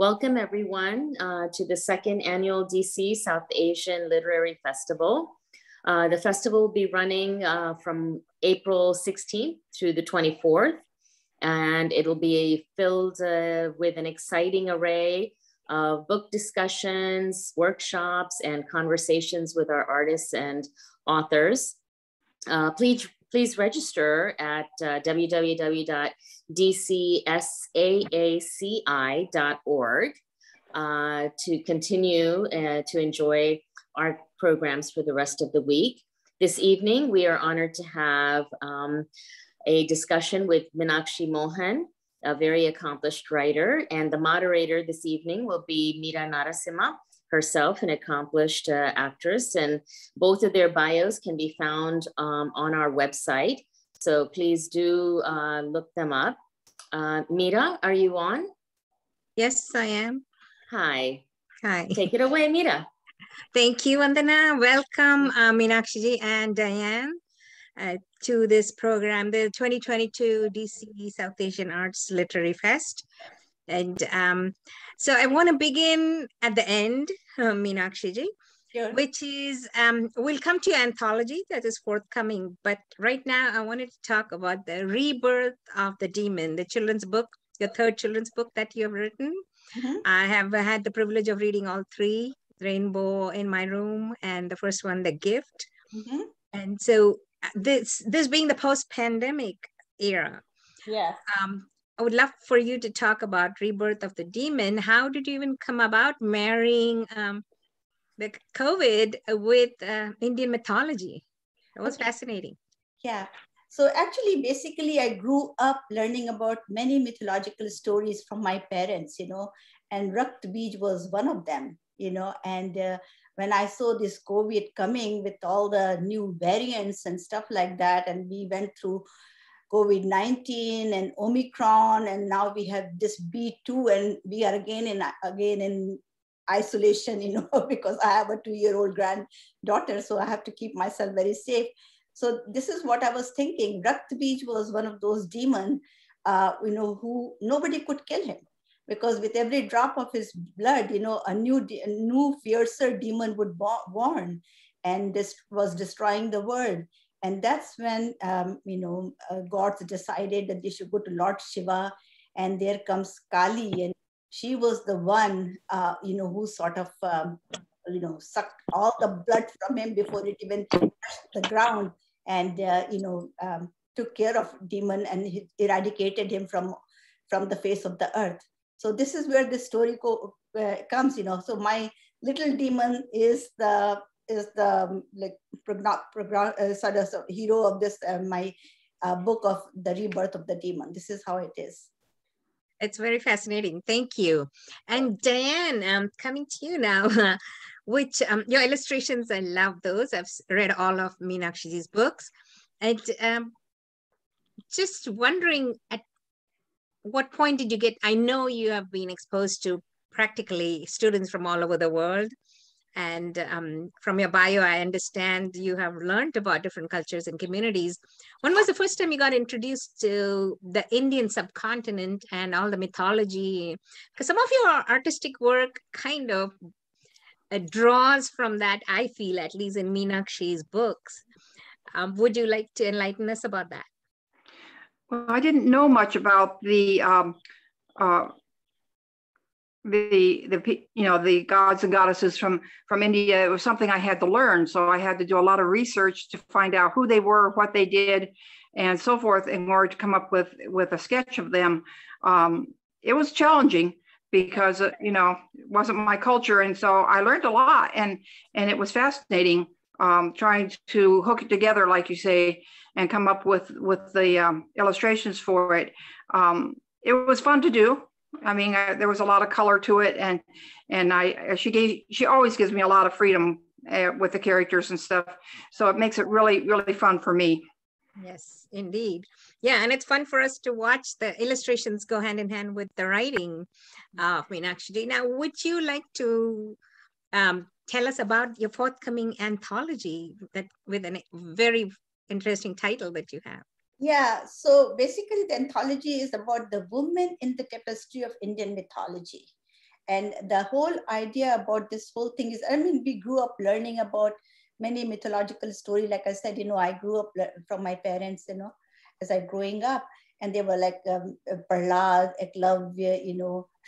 Welcome everyone to the second annual DC South Asian Literary Festival. The festival will be running from April 16th through the 24th, and it'll be filled with an exciting array of book discussions, workshops, and conversations with our artists and authors. Please register at www.dcsaaci.org to continue to enjoy our programs for the rest of the week. This evening, we are honored to have a discussion with Meenakshi Mohan, a very accomplished writer, and the moderator this evening will be Meera Narasimha herself, an accomplished actress, and both of their bios can be found on our website. So please do look them up. Meera, are you on? Yes, I am. Hi. Hi. Take it away, Meera. Thank you, Vandana. Welcome, Meenakshi and Diane, to this program, the 2022 DC South Asian Arts Literary Fest. And so I want to begin at the end, Meenakshi, sure. Which is, we'll come to anthology that is forthcoming. But right now, I wanted to talk about the Rebirth of the Demon, the children's book, your third children's book that you have written. Mm-hmm. I have had the privilege of reading all three, Rainbow in My Room, and the first one, The Gift. Mm-hmm. And so this being the post-pandemic era. Yes. I would love for you to talk about Rebirth of the Demon. How did you even come about marrying the COVID with Indian mythology? That was fascinating. Yeah. So actually, basically, I grew up learning about many mythological stories from my parents, and Rakt Bij was one of them, and when I saw this COVID coming with all the new variants and stuff like that, and we went through COVID-19 and Omicron, and now we have this B2, and we are again in isolation, because I have a 2-year-old granddaughter, so I have to keep myself very safe. So this is what I was thinking. Rakt Bij was one of those demons, who nobody could kill him, because with every drop of his blood, a new fiercer demon would born, and this was destroying the world. And that's when, gods decided that they should go to Lord Shiva, and there comes Kali, and she was the one, who sort of, sucked all the blood from him before it even touched the ground, and, took care of demon and eradicated him from the face of the earth. So this is where this story comes, So my little demon is the sort of hero of this my book of the Rebirth of the Demon. This is how it is. It's very fascinating. Thank you. And Diane, coming to you now, which your illustrations, I love those. I've read all of Meenakshi's books, and just wondering, at what point did you get? I know you have been exposed to practically students from all over the world. And from your bio, I understand you have learned about different cultures and communities. When was the first time you got introduced to the Indian subcontinent and all the mythology? Because some of your artistic work kind of draws from that, I feel, at least in Meenakshi's books. Would you like to enlighten us about that? Well, I didn't know much about the gods and goddesses from India. It was something I had to learn. So I had to do a lot of research to find out who they were, what they did, and so forth, in order to come up with a sketch of them. It was challenging because, it wasn't my culture. And so I learned a lot, and it was fascinating trying to hook it together, like you say, and come up with the illustrations for it. It was fun to do. I mean, there was a lot of color to it, and she always gives me a lot of freedom with the characters and stuff. So it makes it really, really fun for me. Yes, indeed. Yeah, and it's fun for us to watch the illustrations go hand in hand with the writing of Meenakshi. Now, would you like to tell us about your forthcoming anthology that with a very interesting title that you have? Yeah, so basically the anthology is about the women in the tapestry of Indian mythology. And the whole idea about this whole thing is, I mean, we grew up learning about many mythological stories. Like I said, I grew up from my parents, as I growing up. And they were like Prahlad, Eklavya,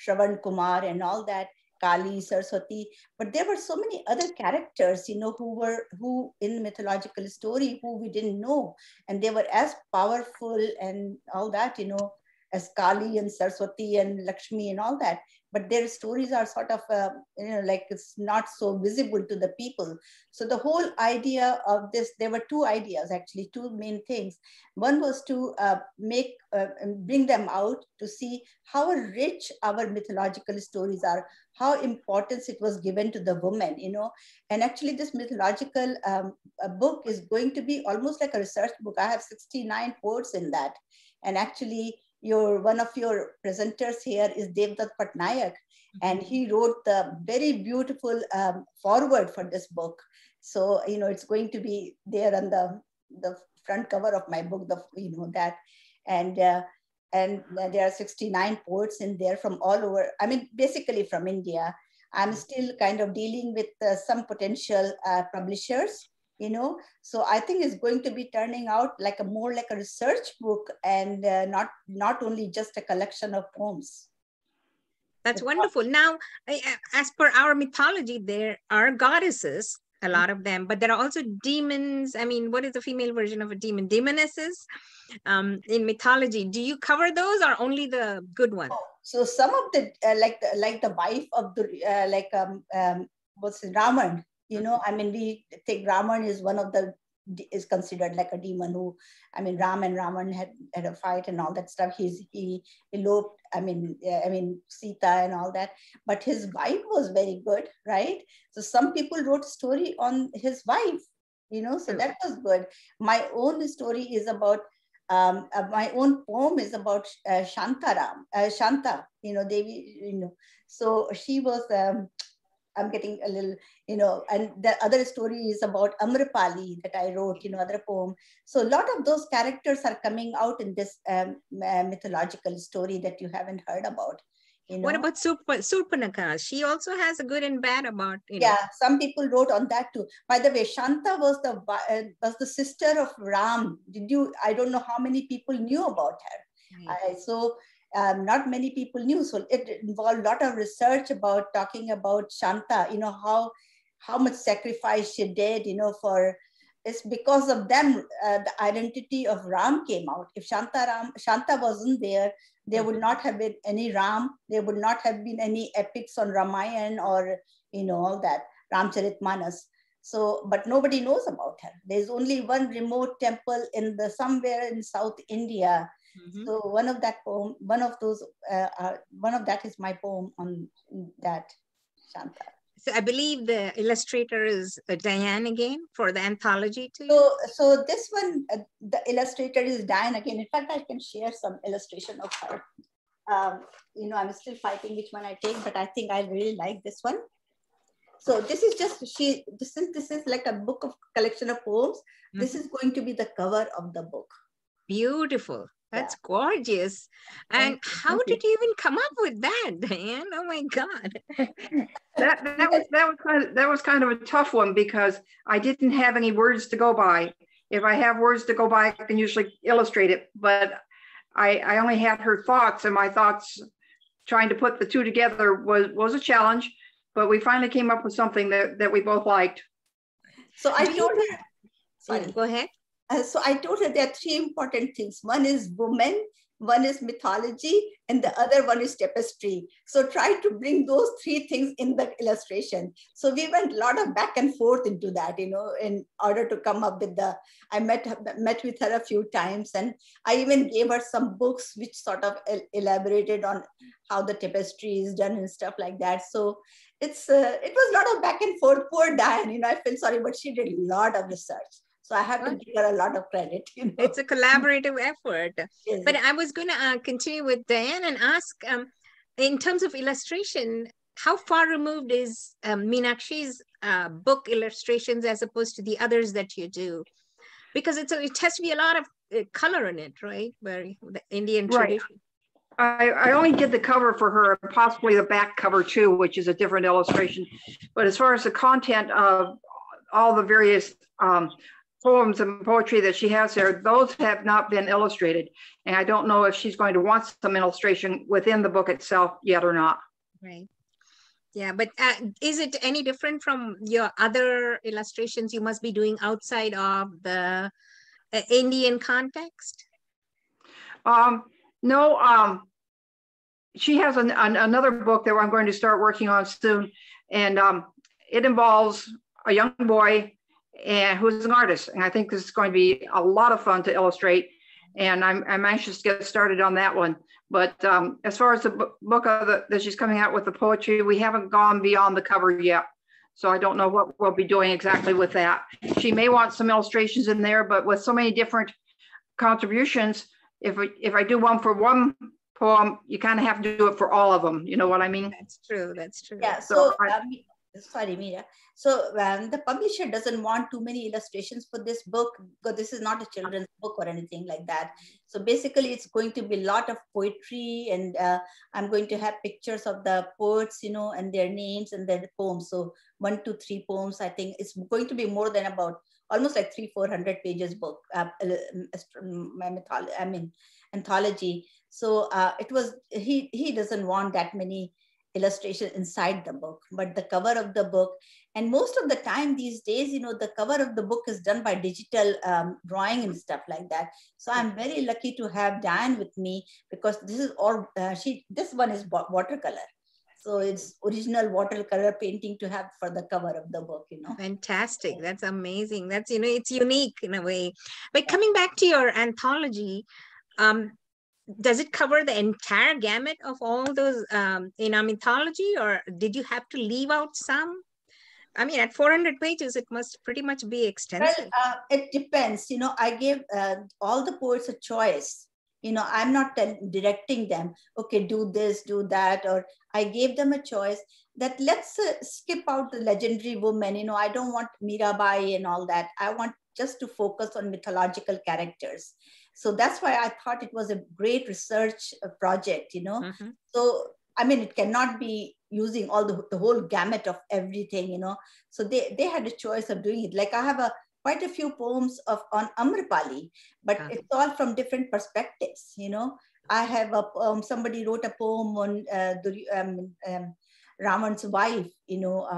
Shravan Kumar and all that, Kali, Saraswati. But there were so many other characters, who in mythological story, who we didn't know. And they were as powerful and all that, as Kali and Saraswati and Lakshmi and all that. But their stories are sort of, like it's not so visible to the people. So the whole idea of this, there were two ideas, actually, two main things. One was to bring them out to see how rich our mythological stories are, how importance it was given to the woman, And actually this mythological book is going to be almost like a research book. I have 69 quotes in that. And actually, one of your presenters here is Devdutt Patnaik, and he wrote the very beautiful foreword for this book. So, it's going to be there on the front cover of my book, that. And there are 69 poets in there from all over, I mean, basically from India. I'm still kind of dealing with some potential publishers, so I think it's going to be turning out more like a research book, and not only just a collection of poems. That's wonderful. Now, as per our mythology, there are goddesses, a lot of them, but there are also demons. I mean, what is the female version of a demon? Demonesses in mythology. Do you cover those or only the good ones? So some of the, like the wife of the, what's it, Raman, I mean, we think Raman is is considered like a demon who, I mean, Ram and Raman had a fight and all that stuff. He eloped, I mean, Sita and all that, but his wife was very good, right? So some people wrote a story on his wife, so that was good. My own story is about, my own poem is about Shanta Devi, so she was, I'm getting a little, and the other story is about Amrapali that I wrote, other poem. So a lot of those characters are coming out in this mythological story that you haven't heard about. What about Surpanaka? She also has a good and bad about, Yeah, some people wrote on that too. By the way, Shanta was the sister of Ram. I don't know how many people knew about her. Right. So not many people knew. So it involved a lot of research about talking about Shanta, how much sacrifice she did, it's because of them, the identity of Ram came out. If Shanta wasn't there, there would not have been any Ram. There would not have been any epics on Ramayana or, all that, Ramcharitmanas. So, but nobody knows about her. There's only one remote temple somewhere in South India. Mm-hmm. So one of that is my poem on that, Shanta. So I believe the illustrator is Diane again for the anthology too. So this one, the illustrator is Diane again. In fact, I can share some illustration of her. I'm still fighting which one I take, but I think I really like this one. So this is just this is like a book of collection of poems. Mm-hmm. This is going to be the cover of the book. Beautiful. That's gorgeous. And how did you even come up with that, Diane? Oh my God. that was kind of a tough one because I didn't have any words to go by. If I have words to go by, I can usually illustrate it, but I only had her thoughts, and my thoughts trying to put the two together was a challenge, but we finally came up with something that we both liked. So I told her, sorry, go ahead. So I told her there are three important things. One is woman, one is mythology, and the other one is tapestry. So try to bring those three things in the illustration. So we went a lot of back and forth into that, in order to come up with I met with her a few times, and I even gave her some books which sort of elaborated on how the tapestry is done and stuff like that. So it was a lot of back and forth. Poor Diane, I feel sorry, but she did a lot of research. So I have to give her a lot of credit. It's a collaborative effort. Yes. But I was going to continue with Diane and ask, in terms of illustration, how far removed is Meenakshi's book illustrations as opposed to the others that you do? Because it has to be a lot of color in it, right? Very the Indian tradition. I only did the cover for her, possibly the back cover too, which is a different illustration. But as far as the content of all the various poems and poetry that she has there, those have not been illustrated. And I don't know if she's going to want some illustration within the book itself yet or not. Right. Yeah, but is it any different from your other illustrations you must be doing outside of the Indian context? No, she has another book that I'm going to start working on soon. And it involves a young boy who's an artist. And I think this is going to be a lot of fun to illustrate. And I'm anxious to get started on that one. But as far as the book that she's coming out with, the poetry, we haven't gone beyond the cover yet. So I don't know what we'll be doing exactly with that. She may want some illustrations in there, but with so many different contributions, if I do one for one poem, you kind of have to do it for all of them. You know what I mean? That's true. That's true. Yeah. So, sorry, Meera. So the publisher doesn't want too many illustrations for this book, because this is not a children's book or anything like that. So basically, it's going to be a lot of poetry, and I'm going to have pictures of the poets, you know, and their names and their poems. So 1 to 3 poems. I think it's going to be more than about almost like 300-400 pages book, anthology. So he doesn't want that many illustration inside the book, but the cover of the book. And most of the time these days, you know, the cover of the book is done by digital drawing and stuff like that. So I'm very lucky to have Diane with me, because this is all this one is watercolor. So it's original watercolor painting to have for the cover of the book, you know. Fantastic. That's amazing. That's, you know, it's unique in a way. But coming back to your anthology, does it cover the entire gamut of all those in our mythology, or did you have to leave out some? I mean, at 400 pages, it must pretty much be extensive. Well, it depends. You know, I gave all the poets a choice. You know, I'm not directing them, okay, do this, do that, or I gave them a choice that let's skip out the legendary woman. You know, I don't want Mirabai and all that. I want just to focus on mythological characters. So that's why I thought it was a great research project, you know. Mm-hmm. So, I mean, it cannot be using all the whole gamut of everything, you know. So they had a choice of doing it. Like I have quite a few poems on Amrapali, but it's all from different perspectives, you know. I have a somebody wrote a poem on Raman's wife, you know.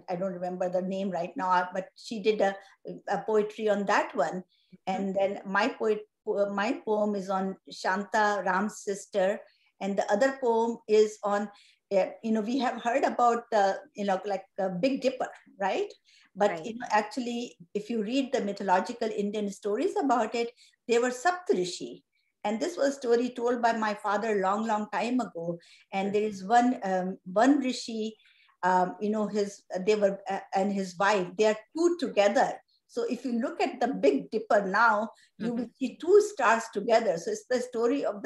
I don't remember the name right now, but she did a poetry on that one. And then my poem is on Shanta, Ram's sister. And the other poem is on, you know, we have heard about, you know, like Big Dipper, right? But right. You know, actually, if you read the mythological Indian stories about it, they were Saptarishi. And this was a story told by my father long time ago. And there is one rishi, you know, and his wife, they are two together. So if you look at the Big Dipper now, you will see 2 stars together. So it's the story of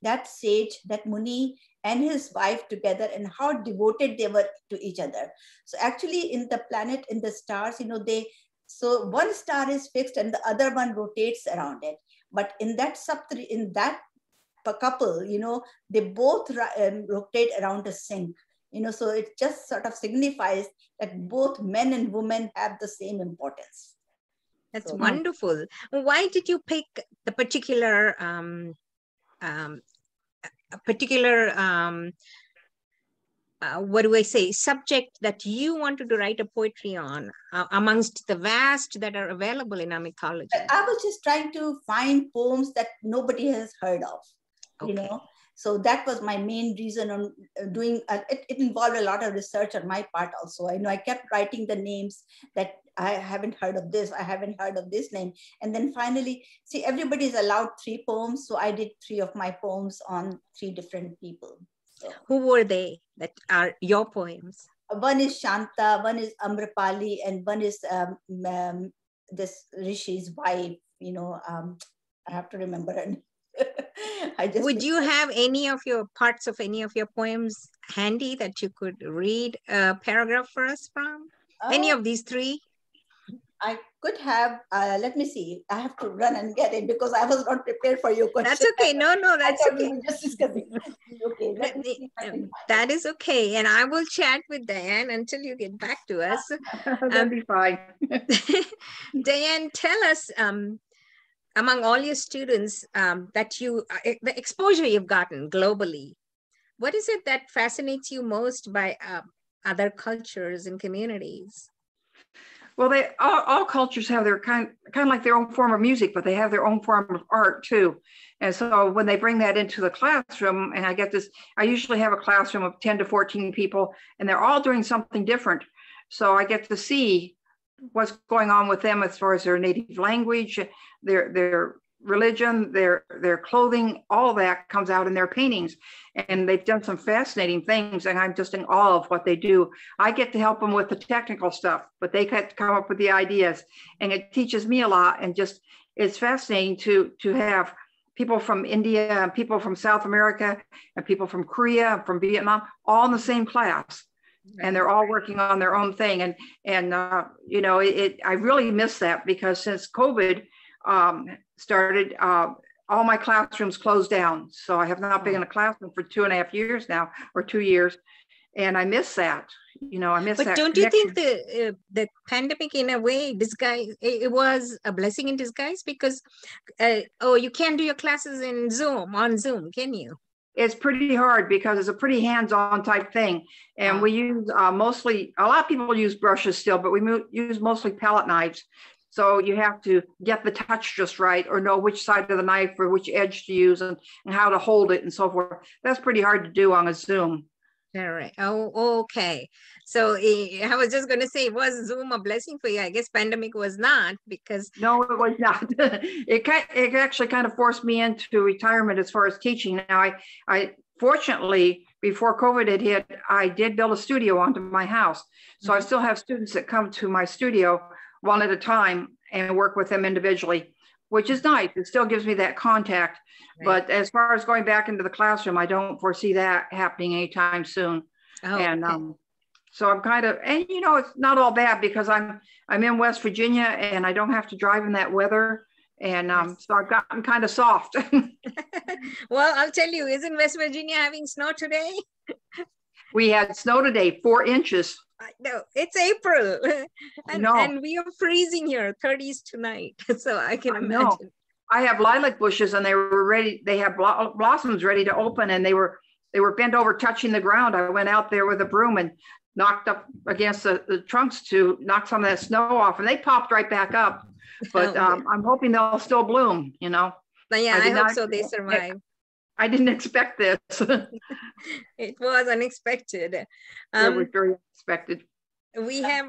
that sage, that Muni and his wife together, and how devoted they were to each other. So actually in the planet, in the stars, you know, so one star is fixed and the other one rotates around it. But in that couple, you know, they both rotate around a sink. You know, so it just sort of signifies that both men and women have the same importance. That's wonderful. Why did you pick the particular what do I say, subject that you wanted to write a poetry on amongst the vast that are available in our mythology? I was just trying to find poems that nobody has heard of, you know. So that was my main reason on doing, it involved a lot of research on my part also. I know I kept writing the names that I haven't heard of this, I haven't heard of this name. And then finally, see, everybody's allowed 3 poems. So I did 3 of my poems on 3 different people. So, who were they that are your poems? One is Shanta, one is Amrapali, and one is this Rishi's wife, you know, I have to remember her name. Would you have any of your parts of any of your poems handy that you could read a paragraph for us from? Any of these 3? could have, let me see, I have to run and get it because I was not prepared for your question. That's okay. No, that's okay. We were just discussing. Okay, let me see if I can find that is okay. And I will chat with Diane until you get back to us. That'd be fine. Diane, tell us, among all your students that the exposure you've gotten globally, what is it that fascinates you most by other cultures and communities? Well, all cultures have their kind of like their own form of music, but they have their own form of art too. And so when they bring that into the classroom, and I usually have a classroom of 10 to 14 people, and they're all doing something different. So I get to see what's going on with them as far as their native language, their religion, their clothing, all that comes out in their paintings. And they've done some fascinating things, and I'm just in awe of what they do. I get to help them with the technical stuff, but they get to come up with the ideas, and it teaches me a lot. And just, it's fascinating to have people from India and people from South America and people from Korea and from Vietnam, all in the same class. And they're all working on their own thing. And you know, I really miss that, because since COVID started, all my classrooms closed down. So I have not been in a classroom for 2.5 years now, or 2 years. And I miss that, you know, I miss that. But don't you think the pandemic, in a way, it was a blessing in disguise? Because, you can't do your classes on Zoom, can you? It's pretty hard because it's a pretty hands-on type thing. And we use mostly, a lot of people use brushes still, but we use mostly palette knives. So you have to get the touch just right, or know which side of the knife or which edge to use, and how to hold it and so forth. That's pretty hard to do on a Zoom. All right. Oh, okay. So I was just going to say, was Zoom a blessing for you? I guess pandemic was not, because... No, it was not. It actually kind of forced me into retirement as far as teaching. Now, I fortunately, before COVID had hit, I did build a studio onto my house. So I still have students that come to my studio one at a time and work with them individually, which is nice. It still gives me that contact. Right. But as far as going back into the classroom, I don't foresee that happening anytime soon. Oh, and okay. So I'm kind of, and you know, it's not all bad because I'm in West Virginia and I don't have to drive in that weather. And so I've gotten kind of soft. Well, I'll tell you, isn't West Virginia having snow today? We had snow today, 4 inches. No, it's April, and we are freezing here, 30s tonight. So I can imagine. I have lilac bushes, and they were ready. They have blossoms ready to open, and they were bent over, touching the ground. I went out there with a broom and knocked up against the trunks to knock some of that snow off, and they popped right back up. But I'm hoping they'll still bloom. You know. But yeah, I hope so. They survive. I didn't expect this. It was unexpected. It was very unexpected. We have,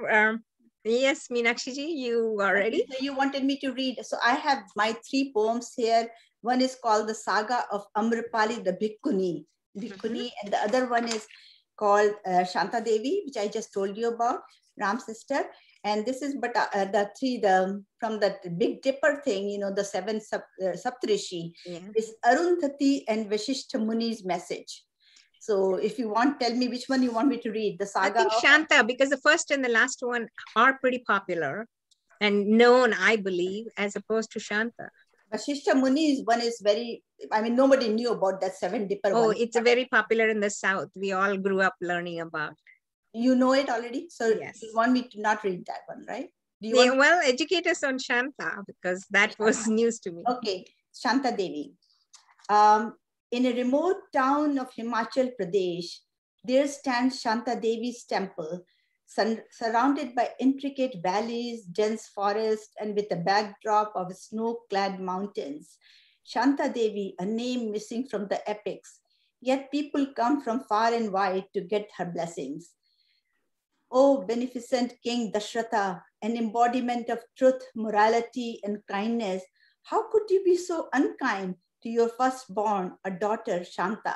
yes, Meenakshi ji, you are ready? So you wanted me to read. So I have my 3 poems here. One is called The Saga of Amrapali, the Bhikkhuni. And the other one is called Shanta Devi, which I just told you about, Ram's sister. And this is from that Big Dipper thing, you know, the 7 Saptarishi, is Arundhati and Vashishta Muni's message. So if you want, tell me which one you want me to read. The Saga. I think Shanta, because the first and the last one are pretty popular and known, I believe, as opposed to Shanta. Vashishta Muni's one is very, I mean, nobody knew about that 7 Dipper one. Oh, it's very popular in the South. We all grew up learning about. You know it already? So yes. You want me to not read that one, right? Well, educate us on Shanta, because that was news to me. Okay, Shanta Devi. In a remote town of Himachal Pradesh, there stands Shanta Devi's temple, surrounded by intricate valleys, dense forest, and with a backdrop of snow-clad mountains. Shanta Devi, a name missing from the epics, yet people come from far and wide to get her blessings. O beneficent King Dashratha, an embodiment of truth, morality, and kindness, how could you be so unkind to your firstborn, a daughter, Shanta,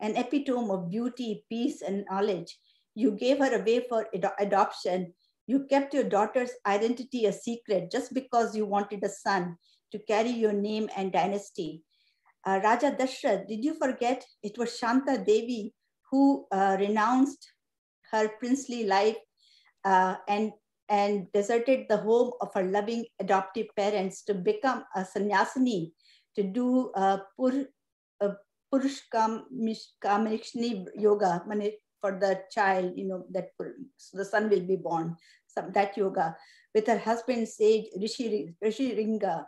an epitome of beauty, peace, and knowledge? You gave her away for adoption. You kept your daughter's identity a secret just because you wanted a son to carry your name and dynasty. Raja Dashrath, did you forget it was Shanta Devi who renounced her princely life and and deserted the home of her loving adoptive parents to become a sannyasini, to do Purushkamishni yoga for the child, that so the son will be born, that yoga, with her husband sage Rishi Ringa.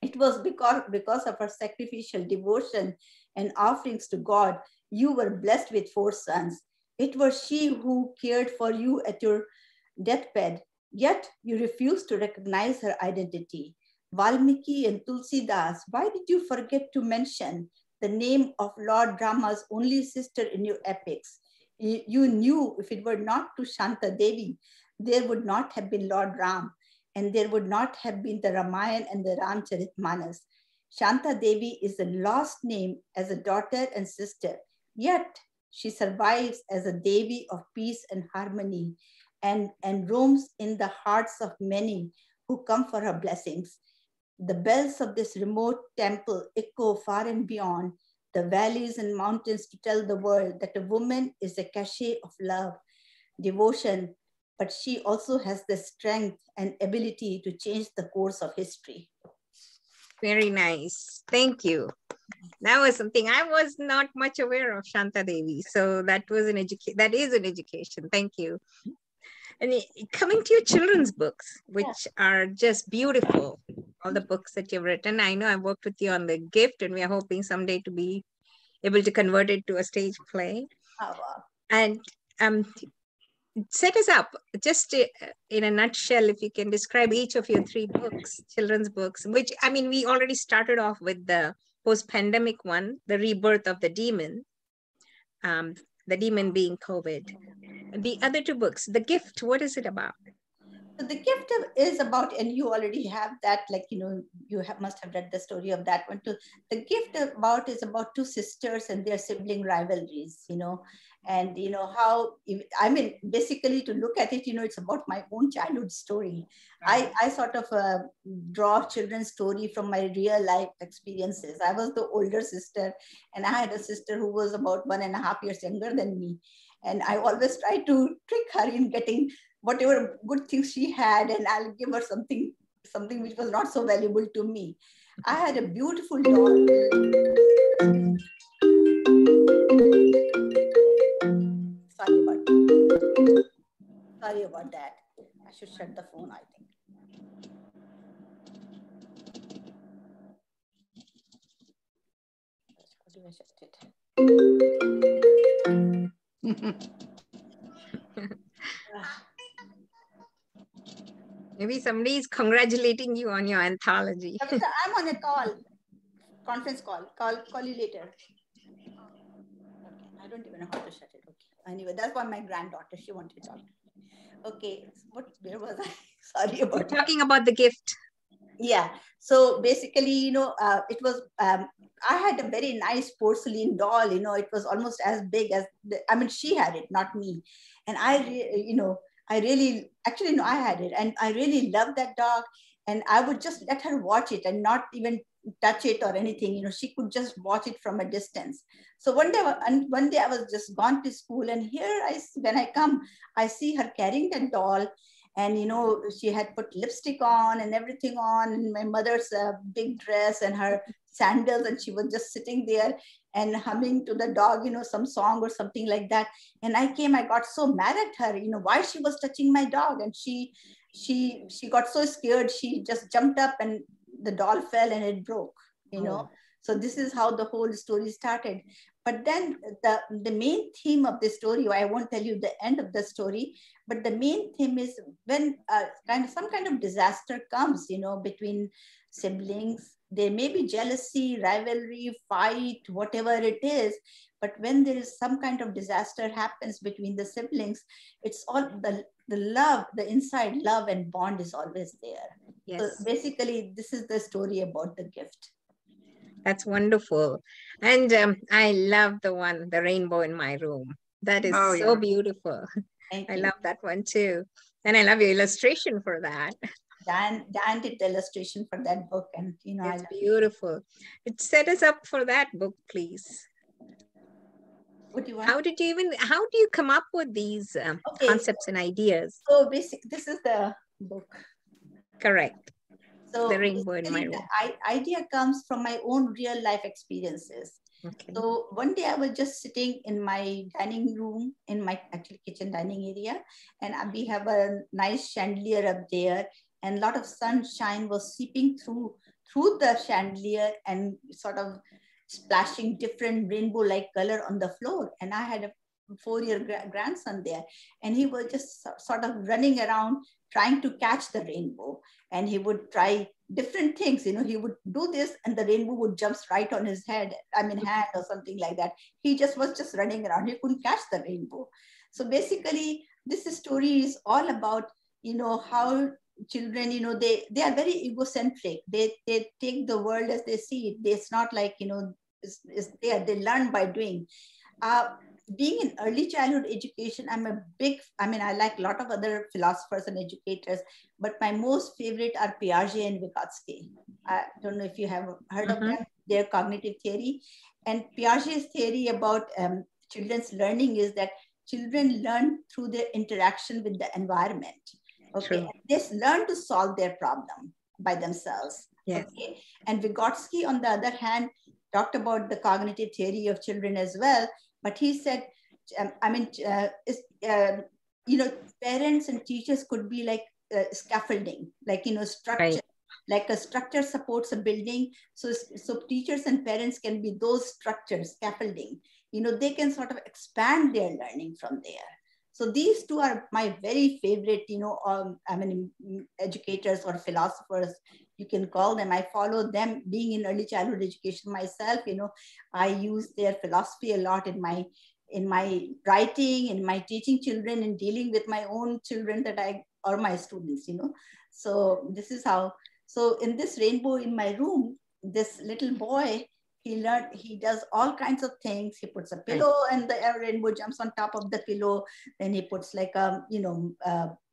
It was because of her sacrificial devotion and offerings to God, you were blessed with 4 sons. It was she who cared for you at your deathbed, yet you refused to recognize her identity. Valmiki and Tulsidas, why did you forget to mention the name of Lord Rama's only sister in your epics? You knew if it were not to Shanta Devi, there would not have been Lord Ram, and there would not have been the Ramayana and the Ramcharitmanas. Shanta Devi is a lost name as a daughter and sister, yet she survives as a Devi of peace and harmony, and roams in the hearts of many who come for her blessings. The bells of this remote temple echo far and beyond the valleys and mountains to tell the world that a woman is a cachet of love, devotion, but she also has the strength and ability to change the course of history. Very nice. Thank you. That was something I was not much aware of, Shanta Devi. So that was that is an education. Thank you. And coming to your children's books, which are just beautiful, all the books that you've written. I know I worked with you on The Gift, and we are hoping someday to be able to convert it to a stage play. Oh, wow. And set us up, just in a nutshell, if you can describe each of your 3 books, children's books, which, I mean, we already started off with the post-pandemic one, The Rebirth of the Demon, the demon being COVID. The other 2 books, The Gift, what is it about? So The Gift is about, and you already have that, must have read the story of that one too. The Gift is about 2 sisters and their sibling rivalries, and how, I mean, basically to look at it, it's about my own childhood story. I sort of draw children's story from my real life experiences. I was the older sister, and I had a sister who was about 1.5 years younger than me. And I always try to trick her in getting whatever good things she had, and I'll give her something which was not so valuable to me. I had a beautiful doll. Sorry about that. I should shut the phone, I think. How do I shut it? Maybe somebody is congratulating you on your anthology. I'm on a conference call. Call you later. Okay. I don't even know how to shut it. Okay. Anyway, that's why my granddaughter, she wanted to talk. Okay. Where was I? Sorry about that. Talking about The Gift. Yeah. So basically, it was, I had a very nice porcelain doll, it was almost as big as, she had it, not me. And I had it, and I really loved that dog, and I would just let her watch it and not even touch it or anything. She could just watch it from a distance. So one day I was just gone to school, and when I come, I see her carrying that doll, and she had put lipstick on and everything on, and my mother's big dress and her sandals, and she was just sitting there and humming to the dog, some song or something like that. And I got so mad at her, why she was touching my dog. And she got so scared, she just jumped up, and the doll fell and it broke, So this is how the whole story started. But then the main theme of the story, I won't tell you the end of the story, but the main theme is when some kind of disaster comes, between siblings. There may be jealousy, rivalry, fight, whatever it is. But when there is some kind of disaster happens between the siblings, it's all the love, the inside love and bond is always there. Yes. So basically, this is the story about The Gift. That's wonderful. And I love the rainbow in my room. That is so beautiful. I love that one too. And I love your illustration for that. Dan did the illustration for that book, and it's beautiful. It set us up for that book, please. How do you come up with these concepts and ideas? So this is the book. Correct. So the rainbow in my room. The idea comes from my own real life experiences. Okay. So one day I was just sitting in my dining room, in my actually kitchen dining area, and we have a nice chandelier up there, and a lot of sunshine was seeping through the chandelier and sort of splashing different rainbow-like color on the floor. And I had a 4-year grandson there, and he was just sort of running around trying to catch the rainbow. And he would try different things, he would do this and the rainbow would jump right on his hand or something like that. He was just running around. He couldn't catch the rainbow. So basically this story is all about, how children, they are very egocentric. They take the world as they see it. It's not like, they learn by doing. Being in early childhood education, I like a lot of other philosophers and educators, but my most favorite are Piaget and Vygotsky. I don't know if you have heard of them, their cognitive theory. And Piaget's theory about children's learning is that children learn through their interaction with the environment. Okay, they learn to solve their problem by themselves. Yes. Okay, and Vygotsky, on the other hand, talked about the cognitive theory of children as well. But he said, parents and teachers could be like scaffolding, like, structure, right. Like a structure supports a building. So teachers and parents can be those structures, scaffolding. They can sort of expand their learning from there. So these two are my very favorite, educators or philosophers, you can call them. I follow them. Being in early childhood education myself, I use their philosophy a lot in my writing, in my teaching children, and dealing with my own children or my students, So this is how. So in this rainbow in my room, this little boy, he does all kinds of things. He puts a pillow and the rainbow jumps on top of the pillow. Then he puts like a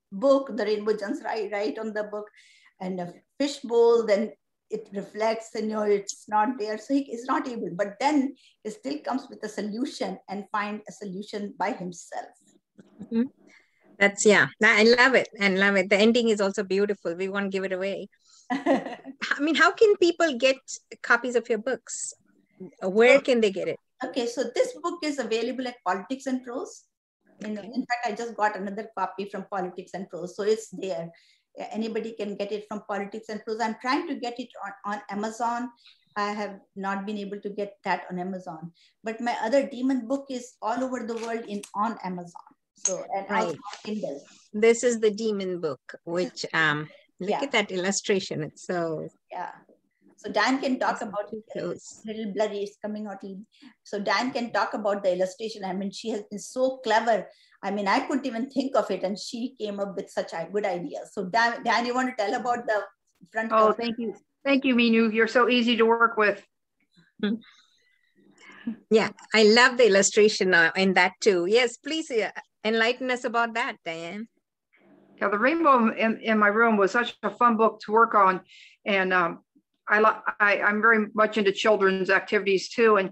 book, the rainbow jumps right on the book, and a fish bowl, then it reflects and it's not there. So he is not able, but then he still comes with a solution and find a solution by himself. Mm-hmm. I love it. The ending is also beautiful. We won't give it away. How can people get copies of your books? Where can they get it? Okay, so this book is available at Politics and Prose. In fact, I just got another copy from Politics and Prose, so it's there. Anybody can get it from Politics and Prose. I'm trying to get it on Amazon. I have not been able to get that on Amazon. But my other demon book is all over the world on Amazon. So, and also on Kindle. This is the demon book, which look at that illustration. It's so So Dan can talk about it. It's a little blurry, it's coming out. So Dan can talk about the illustration. She has been so clever. I couldn't even think of it, and she came up with such a good idea. So Dan, you want to tell about the front cover? Oh, thank you. Thank you, Meenu. You're so easy to work with. Yeah, I love the illustration in that too. Yes, please enlighten us about that, Diane. Yeah, the rainbow in my room was such a fun book to work on. And I'm very much into children's activities too,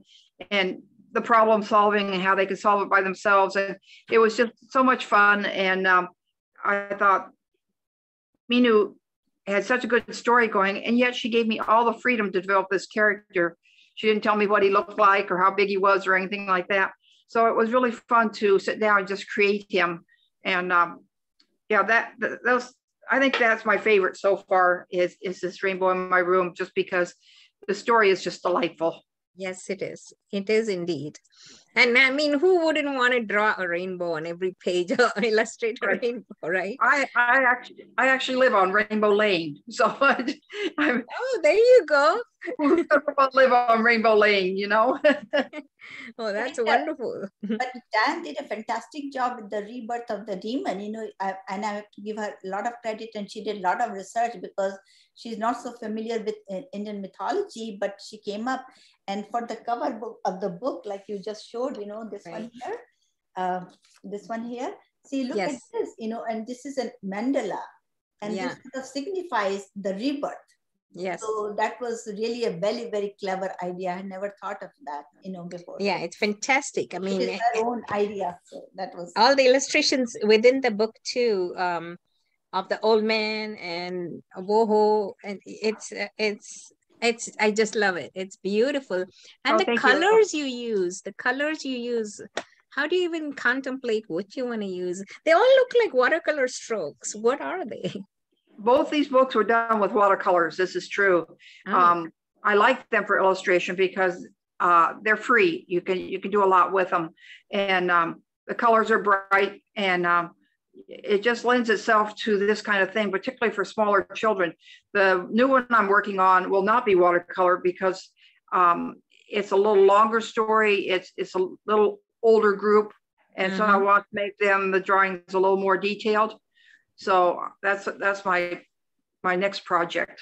and the problem solving and how they can solve it by themselves. And it was just so much fun. And I thought Meenu had such a good story going, and yet she gave me all the freedom to develop this character. She didn't tell me what he looked like or how big he was or anything like that. So it was really fun to sit down and just create him. And I think that's my favorite so far is this rainbow in my room, just because the story is just delightful. Yes, it is. It is indeed. And who wouldn't want to draw a rainbow on every page or illustrate a rainbow, right? I actually live on Rainbow Lane. So oh, there you go. Who doesn't live on Rainbow Lane, Oh, that's wonderful. But Dan did a fantastic job with the Rebirth of the Demon, and I have to give her a lot of credit, and she did a lot of research because she's not so familiar with Indian mythology, but she came up, and for the cover of the book, like you just showed, this one here, see, look at this, and this is a mandala, and this sort of signifies the rebirth. Yes. So that was really a very, very clever idea. I never thought of that, before. Yeah, it's fantastic. I mean, it is her own idea. So that was all the illustrations within the book too, of the old man and Woho, and it's I just love it. It's beautiful. And Oh, the thank you. colors you use, how do you even contemplate what you want to use? They all look like watercolor strokes. What are they? Both these books were done with watercolors. This is true. Oh. I like them for illustration because they're free. You can do a lot with them, and the colors are bright, and it just lends itself to this kind of thing, particularly for smaller children. The new one I'm working on will not be watercolor because it's a little longer story. It's a little older group, and so I want to make the drawings a little more detailed. So that's my next project.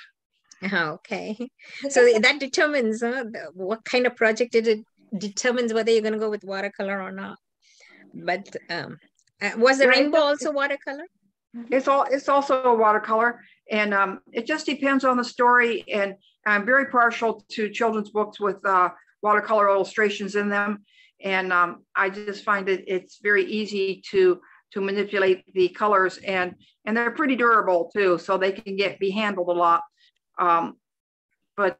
Okay, so that determines what kind of project it determines whether you're going to go with watercolor or not. But was the rainbow also watercolor? It's also a watercolor, and it just depends on the story. And I'm very partial to children's books with watercolor illustrations in them, and I just find that it's very easy to manipulate the colors, and they're pretty durable too, so they can be handled a lot. But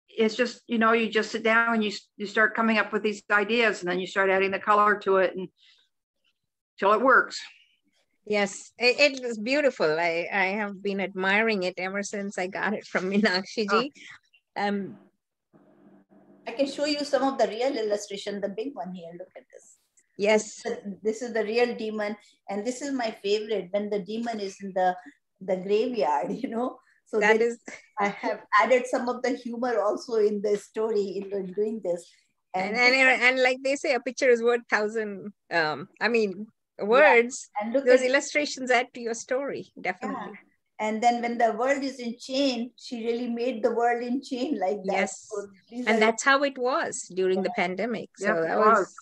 it's just, you just sit down and you start coming up with these ideas, and then you start adding the color to it until it works. Yes, it was beautiful. I have been admiring it ever since I got it from Meenakshi ji. I can show you some of the real illustration, the big one here. Look at this. Yes. This is the real demon. And this is my favorite, when the demon is in the graveyard, So I have added some of the humor also in the story in doing this. And like they say, a picture is worth 1,000, words. Yeah. And look, those illustrations add to your story, definitely. Yeah. And then when the world is in chain, she really made the world in chain like that. Yes. So and that's how it was during the pandemic. So yep, that was.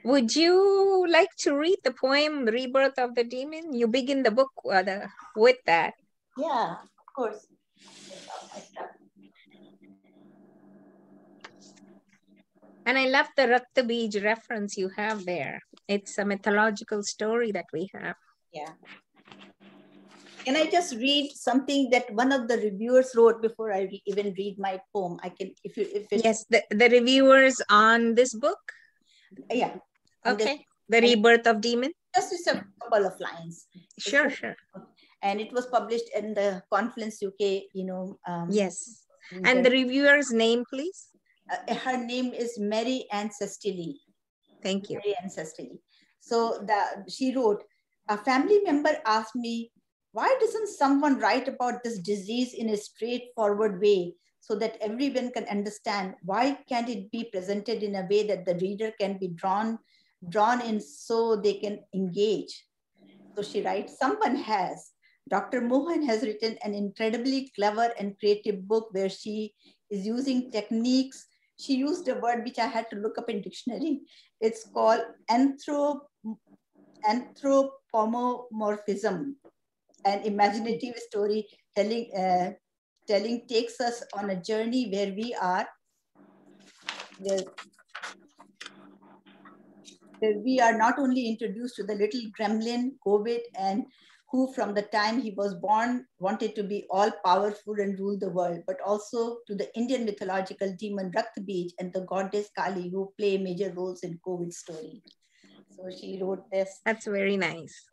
Would you like to read the poem Rebirth of the Demon? You begin the book with that. Yeah, of course. And I love the Rakta Bij reference you have there. It's a mythological story that we have. Yeah. Can I just read something that one of the reviewers wrote before I even read my poem? I can, if it's... Yes, the reviewers on this book? Yeah. Okay. The Rebirth of Demons? Just a couple of lines. Sure. And it was published in the Confluence UK, yes. And the reviewer's name, please? Her name is Mary Ann Sestili. Thank you. Mary Ann Sestili. So she wrote, a family member asked me, why doesn't someone write about this disease in a straightforward way so that everyone can understand? Why can't it be presented in a way that the reader can be drawn in so they can engage? So she writes, someone has. Dr. Mohan has written an incredibly clever and creative book where she is using techniques. She used a word which I had to look up in dictionary. It's called anthropomorphism. An imaginative story telling takes us on a journey where we are not only introduced to the little gremlin, COVID, and who from the time he was born wanted to be all powerful and rule the world, but also to the Indian mythological demon Rakta Bij and the goddess Kali, who play major roles in COVID story. So she wrote this. That's very nice.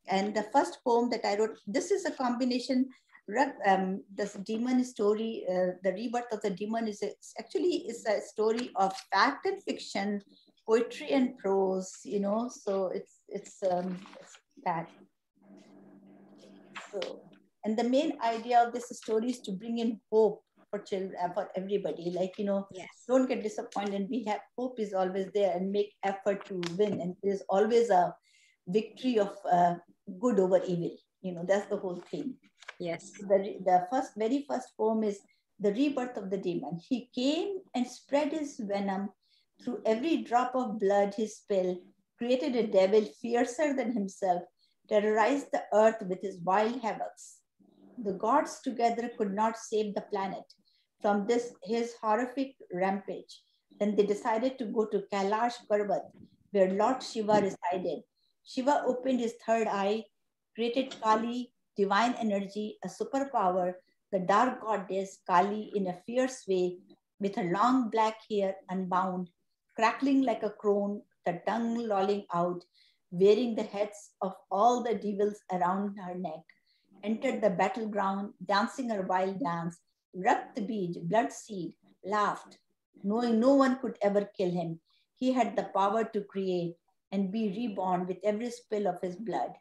And the first poem that I wrote, this is a combination, this demon story, the Rebirth of the Demon is actually a story of fact and fiction, poetry and prose, so it's that. So, and the main idea of this story is to bring in hope for children, for everybody. Yes. Don't get disappointed. Hope is always there, and make effort to win. And there's always a victory of good over evil. That's the whole thing. Yes. The very first poem is the Rebirth of the Demon. He came and spread his venom through every drop of blood he spilled, created a devil fiercer than himself, terrorized the earth with his wild havocs. The gods together could not save the planet from this his horrific rampage. Then they decided to go to Kailash Parvat, where Lord Shiva resided. Shiva opened his third eye, created Kali, divine energy, a superpower, the dark goddess Kali in a fierce way, with her long black hair unbound, crackling like a crone, the tongue lolling out, wearing the heads of all the devils around her neck, entered the battleground, dancing her wild dance, Rakt Bij, blood seed, laughed, knowing no one could ever kill him. He had the power to create and be reborn with every spill of his blood.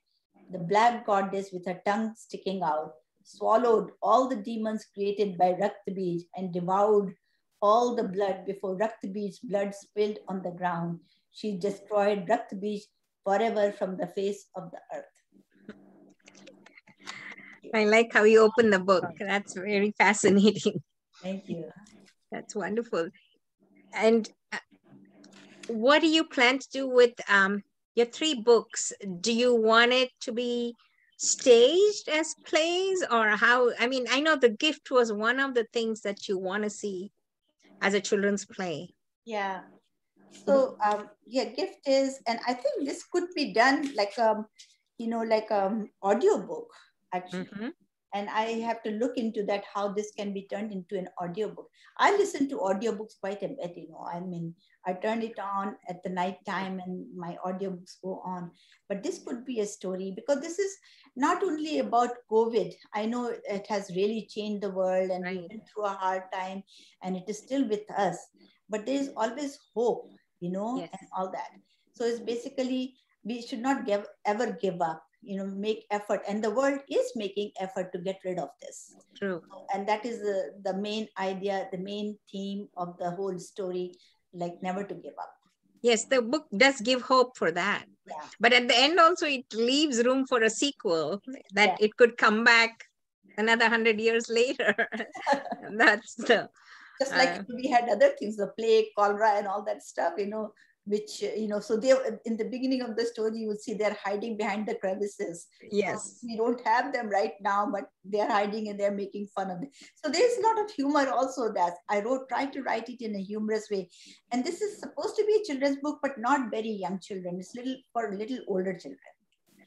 The black goddess, with her tongue sticking out, swallowed all the demons created by Rakt Bij and devoured all the blood before Rakt Bij's blood spilled on the ground. She destroyed Rakt Bij forever from the face of the earth. I like how you open the book. That's very fascinating. Thank you. That's wonderful. And what do you plan to do with your 3 books? Do you want it to be staged as plays, or how? I mean, I know The Gift was one of the things that you want to see as a children's play. Yeah. So yeah, Gift is, and I think this could be done like like audiobook actually. Mm-hmm. And I have to look into that, how this can be turned into an audiobook. I listen to audiobooks quite a bit, I mean, I turn it on at the night time and my audiobooks go on. But this could be a story, because this is not only about COVID. I know it has really changed the world, and Right. we went through a hard time, and it is still with us. But there is always hope, Yes. and all that. So it's basically, we should not ever give up, make effort. And the world is making effort to get rid of this. True. And that is the main idea, the main theme of the whole story, like never to give up. Yes, the book does give hope for that. Yeah. But at the end also, it leaves room for a sequel, that Yeah. it could come back another 100 years later. That's the... Just like we had other things, the plague, cholera, and all that stuff, which, so they, in the beginning of the story, you will see they're hiding behind the crevices. Yes. So we don't have them right now, but they're hiding and they're making fun of it. So there's a lot of humor also that I tried to write it in a humorous way. And this is supposed to be a children's book, but not very young children. It's for little older children.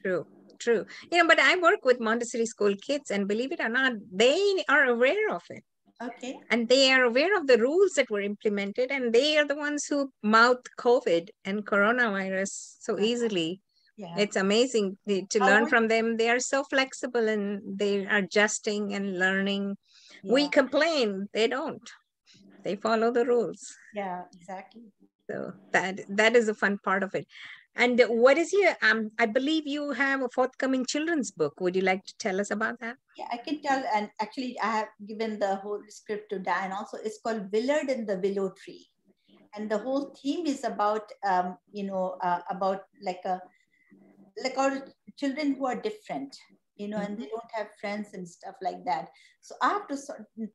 True. True. But I work with Montessori school kids, and believe it or not, they are aware of it. Okay. And they are aware of the rules that were implemented, and they are the ones who mouthed COVID and coronavirus so easily. Yeah. It's amazing to learn from them. They are so flexible, and they are adjusting and learning. Yeah. We complain, they don't. They follow the rules. Yeah, exactly. So that is a fun part of it. And what is your, I believe you have a forthcoming children's book. Would you like to tell us about that? Yeah, I can tell. And actually, I have given the whole script to Dan also. It's called Willard and the Willow Tree. And the whole theme is about, about like our children who are different, and they don't have friends and stuff like that. So I have to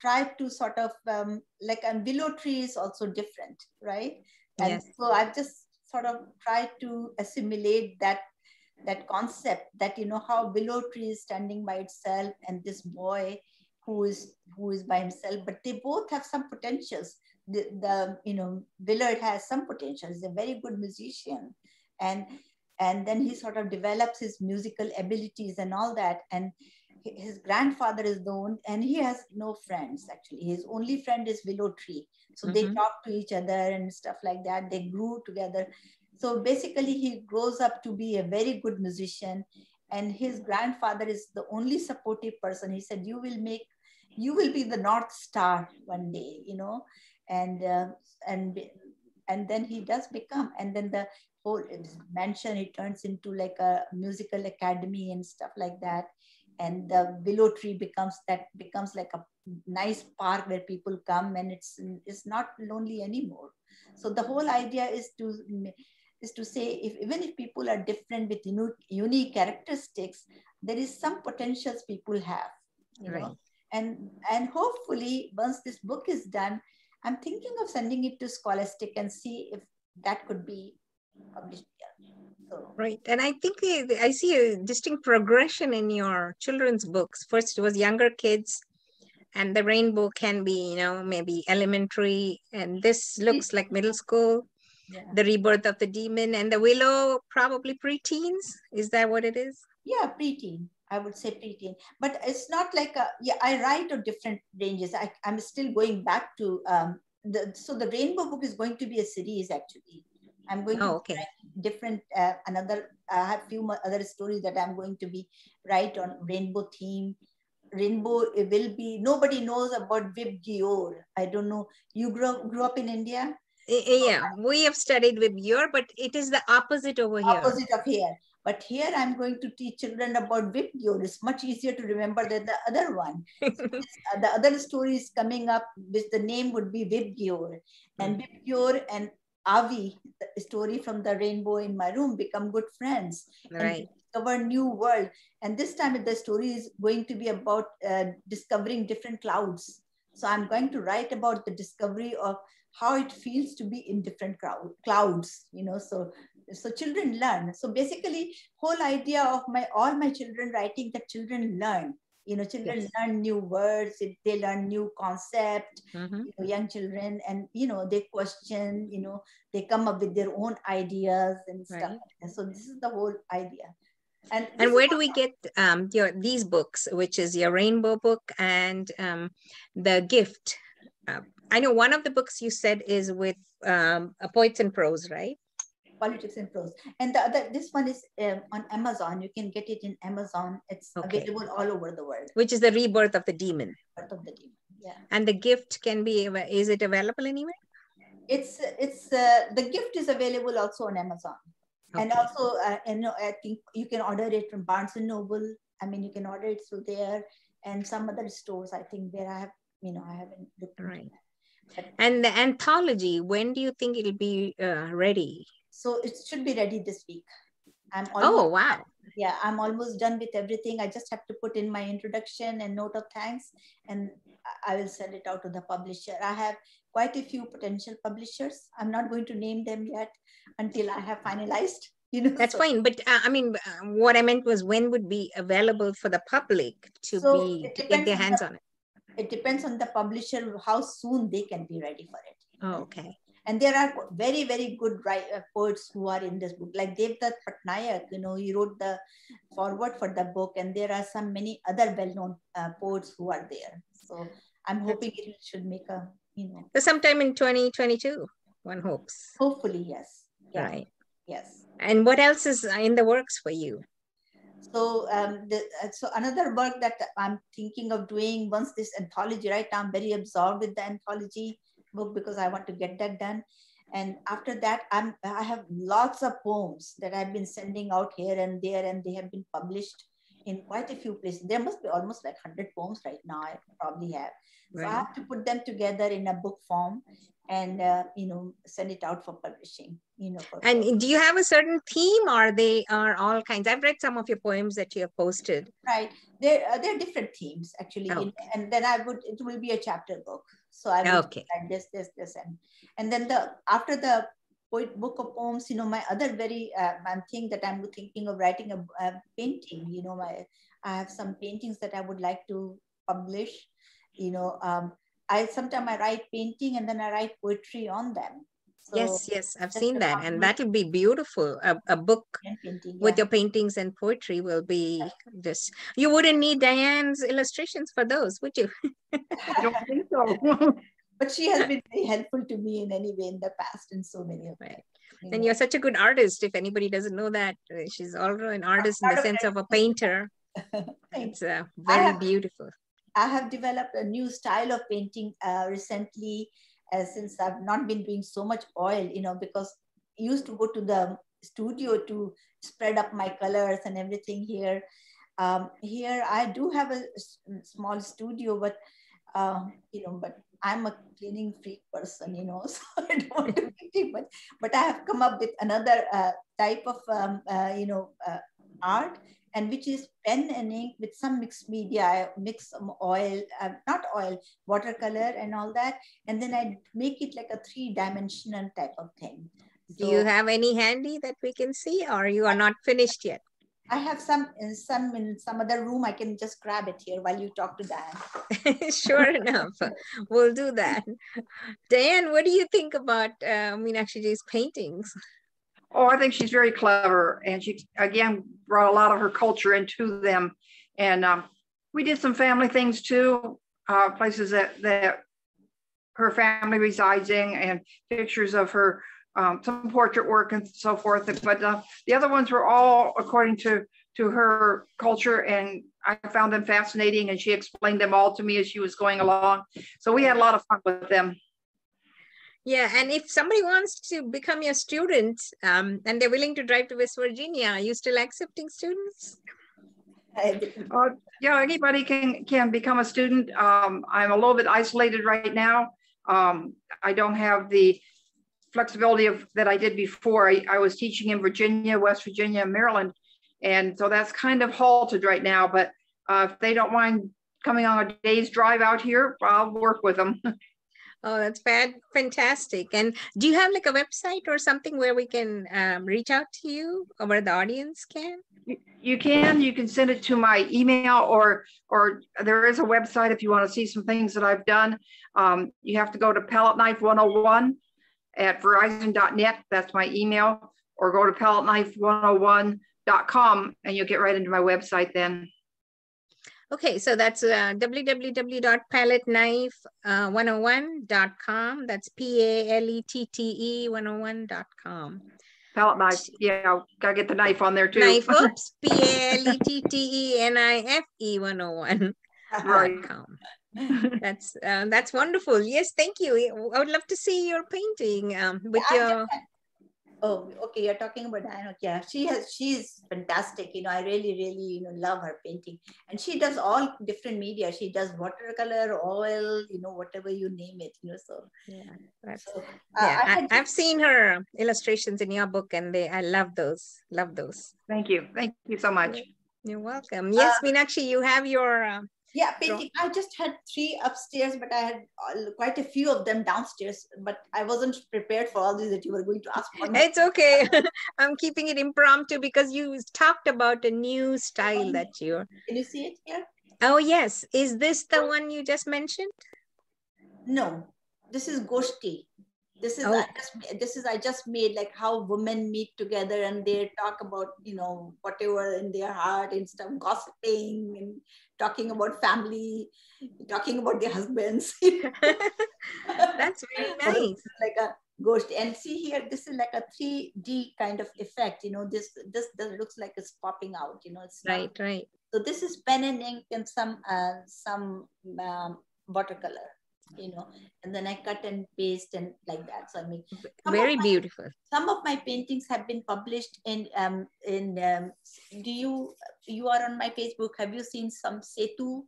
try to sort of, willow tree is also different, right? And yes. So I've just sort of tried to assimilate that concept, that how willow tree is standing by itself, and this boy who is by himself, but they both have some potentials. Willard has some potential. He's a very good musician, and then he sort of develops his musical abilities and all that. And his grandfather is known, and he has no friends actually. His only friend is willow tree. So they talk to each other and stuff like that. They grew together. So basically he grows up to be a very good musician, and his grandfather is the only supportive person. He said, you will be the North Star one day, and then he does become, and then the whole mansion, it turns into like a musical academy and stuff like that. And the willow tree becomes like a nice park where people come, and it's not lonely anymore. So the whole idea is to say, even if people are different with unique characteristics, there is some potentials people have, know. And hopefully once this book is done, I'm thinking of sending it to Scholastic and see if that could be published here. So Right. And I think I see a distinct progression in your children's books. First, it was younger kids, and the rainbow can be, maybe elementary, and this looks like middle school. yeah. The rebirth of the demon, and the willow, probably preteens. Is that what it is? Yeah, preteen. I would say preteen, but it's not like a, yeah, I write on different ranges. I'm still going back to so the rainbow book is going to be a series actually. I'm going to Okay. write different I have few other stories that I'm going to be write on rainbow theme. Rainbow, it will be, nobody knows about Vib Gior. I don't know. You grew up in India? Yeah, we have studied with your, but it is the opposite over here. Opposite of here. But here I'm going to teach children about Vib Gior. It's much easier to remember than the other one. So the other story is coming up, which the name would be Vib Gior. And Vib Gior and Avi, the story from the rainbow in my room, become good friends. Right. And discover new world. And this time the story is going to be about discovering different clouds. So I'm going to write about the discovery of how it feels to be in different clouds, so children learn. So basically whole idea of all my children writing, that children learn. Children Yes. learn new words, they learn new concept, Mm-hmm. young children, and they question, they come up with their own ideas and stuff. Right. So this is the whole idea. And where do we get these books, which is your rainbow book and the gift? I know one of the books you said is with a poets and prose, right? Politics and prose, and the other, this one is on Amazon. You can get it in Amazon. It's available all over the world. Which is the rebirth of the demon. Rebirth of the demon. Yeah. And the gift can be, is it available anywhere? It's the gift is available also on Amazon. And also I think you can order it from Barnes and Noble. I mean, you can order it through there and some other stores, I think, where I haven't looked into that. But, and the anthology, when do you think it'll be ready? So it should be ready this week. I'm almost done with everything. I just have to put in my introduction and note of thanks, and I will send it out to the publisher. I have quite a few potential publishers. I'm not going to name them yet until I have finalized. That's fine. But what I meant was, when would be available for the public to get their hands on it? It depends on the publisher, how soon they can be ready for it. Oh, okay. And there are very, very good poets who are in this book, like Devdutt Patnaik. He wrote the foreword for the book, and there are many other well-known poets who are there. So I'm hoping it should make a, So sometime in 2022, one hopes. Hopefully, yes. Yeah. Right. Yes. And what else is in the works for you? So, so another work that I'm thinking of doing once this anthology, right now I'm very absorbed with the anthology book because I want to get that done. And after that, I have lots of poems that I've been sending out here and there, and they have been published in quite a few places. There must be almost like 100 poems right now, I probably have. So I have to put them together in a book form and, send it out for publishing, And do you have a certain theme, or they are all kinds? I've read some of your poems that you have posted. Right. They're different themes, actually. And then it will be a chapter book. So I will write this, and then after the book of poems, my other very thing that I'm thinking of writing a painting. I have some paintings that I would like to publish. Sometimes I write painting and then I write poetry on them. So yes, I've seen that, and that will be beautiful. A book with your paintings and poetry will be this. You wouldn't need Diane's illustrations for those, would you? I don't think so. But she has been very helpful to me in any way in the past, and so many of them. And you're such a good artist. If anybody doesn't know that, she's also an artist in the sense of a painter. It's very beautiful. I have developed a new style of painting recently, since I've not been doing so much oil, because I used to go to the studio to spread up my colors and everything here. Here I do have a small studio, but but I'm a cleaning freak person, so I don't want to paint much. But I have come up with another type of art, and which is pen and ink with some mixed media. I mix some oil, watercolor and all that. And then I make it like a 3-dimensional type of thing. Do you have any handy that we can see, or you are not finished yet? I have some in some other room. I can just grab it here while you talk to Diane. Sure enough, we'll do that. Diane, what do you think about Meenakshi's paintings? Oh, I think she's very clever, and she again brought a lot of her culture into them. And we did some family things too, places that her family resides in, and pictures of her, some portrait work and so forth. But the other ones were all according to her culture, and I found them fascinating, and she explained them all to me as she was going along. So we had a lot of fun with them. Yeah, and if somebody wants to become your student and they're willing to drive to West Virginia, are you still accepting students? Yeah, anybody can become a student. I'm a little bit isolated right now. I don't have the flexibility that I did before. I was teaching in Virginia, West Virginia, Maryland, and so that's kind of halted right now. But if they don't mind coming on a day's drive out here, I'll work with them. Oh, that's fantastic. And do you have like a website or something where we can reach out to you, or where the audience can? You can send it to my email, or there is a website if you want to see some things that I've done. You have to go to Palette Knife 101 at verizon.net. That's my email, or go to paletteknife101.com and you'll get right into my website then. Okay, so that's www.paletteknife101.com. That's PALETTE 101.com. Palette Knife, yeah, gotta get the knife on there too. Knife, oops, PALETTENIFE 101. Right. That's wonderful. Yes, thank you. I would love to see your painting with your. Oh, okay. You're talking about Diana. Yeah, she's fantastic. I really, love her painting. And she does all different media. She does watercolor, oil, whatever you name it, so. Yeah, I've seen her illustrations in your book, and I love those. Thank you so much. You're welcome. Yes, Meenakshi, you have your. Yeah, painting. I just had 3 upstairs, but I had quite a few of them downstairs, but I wasn't prepared for all these that you were going to ask for. It's okay. I'm keeping it impromptu because you talked about a new style that you. Can you see it here? Oh, yes. Is this the one you just mentioned? No, this is Goshti. This is I just made, like, how women meet together and they talk about whatever in their heart and stuff, gossiping and talking about family, talking about their husbands. That's very nice. So like a ghost. And see here, this is like a 3D kind of effect. This looks like it's popping out. It's right. So this is pen and ink and some watercolor. And then I cut and paste and like that. So I mean, very beautiful. Some of my paintings have been published in you are on my Facebook. Have you seen some Setu?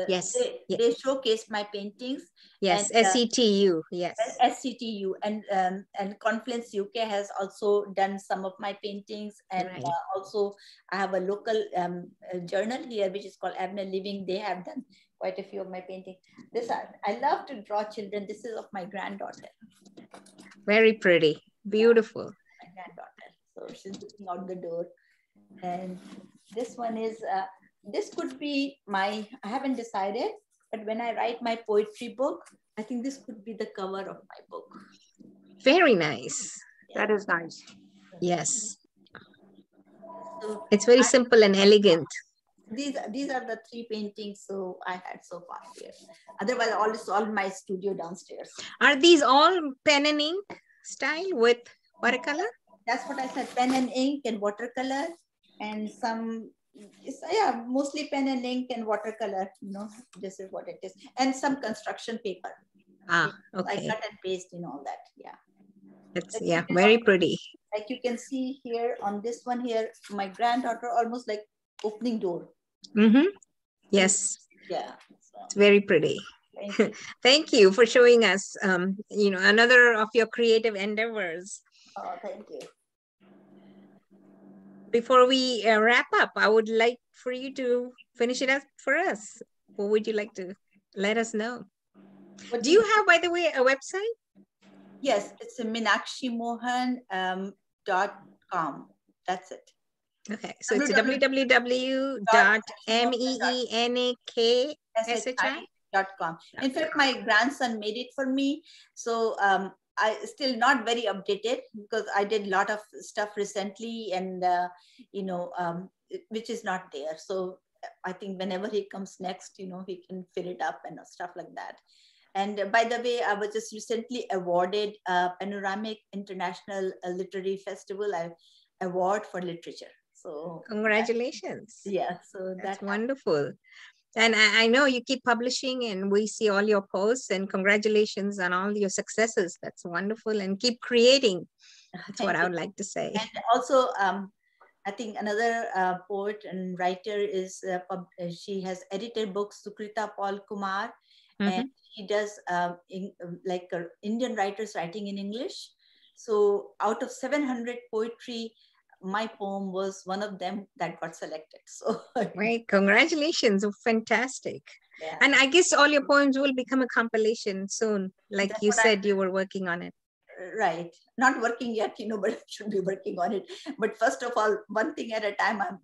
Yes. They showcase my paintings. Yes, and, SCTU. Yes. SCTU and Confluence UK has also done some of my paintings, and also I have a local journal here which is called Abner Living. They have done quite a few of my paintings. I love to draw children. This is of my granddaughter. Very pretty, beautiful. My granddaughter. So she's looking out the door, and this one is. This could be I haven't decided, but when I write my poetry book, I think this could be the cover of my book. Very nice. That is nice. Yes. So it's very simple and elegant. These are the 3 paintings I had so far here. Otherwise, all my studio downstairs. Are these all pen and ink style with watercolor? That's what I said, pen and ink and watercolor, and some. Yeah, mostly pen and ink and watercolor. This is what it is, and some construction paper. Okay. I cut and paste in all that. Yeah. It's very pretty. Like you can see here on this one here, my granddaughter almost like opening door. Mm-hmm. Yes. Yeah. So. It's very pretty. Thank you. Thank you for showing us, another of your creative endeavors. Oh, thank you. Before we wrap up, I would like for you to finish it up for us. What would you like to let us know? Do you have, by the way, a website? Yes, it's a MeenakshiMohan.com. That's it. Okay, so it's www.meenakshi.com. In fact, my grandson made it for me. So I still not very updated because I did a lot of stuff recently and, which is not there. So I think whenever he comes next, he can fill it up and stuff like that. And by the way, I was just recently awarded a Panoramic International Literary Festival award for literature. So congratulations. So that's wonderful. And I know you keep publishing and we see all your posts, and congratulations on all your successes. That's wonderful, and keep creating. That's what I would like to say. And also, I think another poet and writer is, she has edited books, Sukrita Paul Kumar, and she does Indian writers writing in English. So out of 700 poetry, my poem was one of them that got selected. So right, congratulations, fantastic. Yeah. And I guess all your poems will become a compilation soon, like you said you were working on it. Right, not working yet, but I should be working on it. But first of all, one thing at a time. I